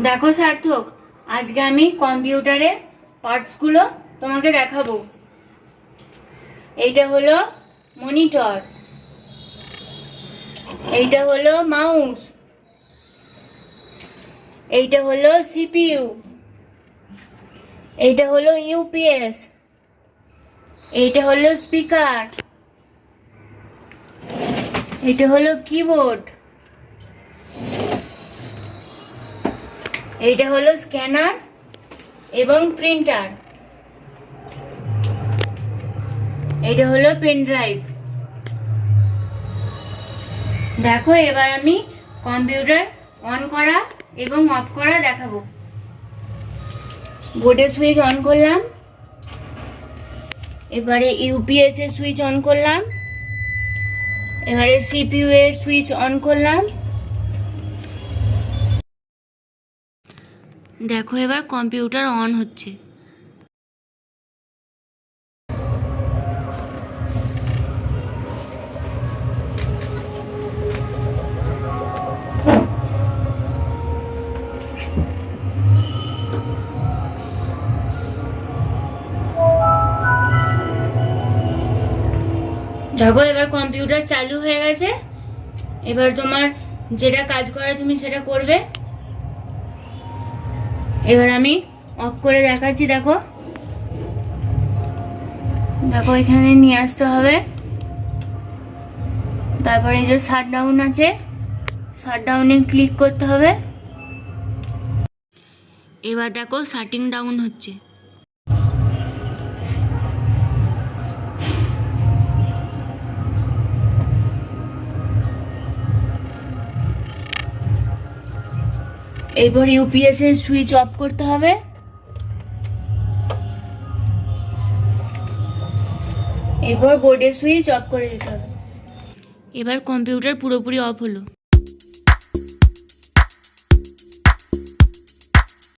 দেখো সার্থক, আজকে আমি কম্পিউটারের পার্টসগুলো তোমাকে দেখাবো। এইটা হলো মনিটর, এইটা হলো মাউস, এইটা হলো সিপিইউ, এইটা হলো ইউপিএস, এইটা হলো স্পিকার, এটা হলো কিবোর্ড, এইটা হলো স্ক্যানার এবং প্রিন্টার, এইটা হলো পেন ড্রাইভ। দেখো, এবার আমি কম্পিউটার অন করা এবং অফ করা দেখাবো। বোর্ডের সুইচ অন করলাম, এবারে ইউপিএস এর সুইচ অন করলাম, এবারে সিপিইউ এর সুইচ অন করলাম। দেখো, এবার কম্পিউটার অন হচ্ছে। দেখো, এবার কম্পিউটার চালু হয়ে গেছে। এবার তোমার যেটা কাজ করা তুমি সেটা করবে। এবার আমি অফ করে দেখাচ্ছি। দেখো দেখো এখানে নিয়ে আসতে হবে, তারপরে এই যে শাটডাউন আছে, শাটডাউনে ক্লিক করতে হবে। এবার দেখো শাটিং ডাউন হচ্ছে। এবার ইউপিএস এর সুইচ অফ করতে হবে। এবার বোর্ডের সুইচ অফ করে দিতে হবে। এবার কম্পিউটার পুরোপুরি অফ হলো।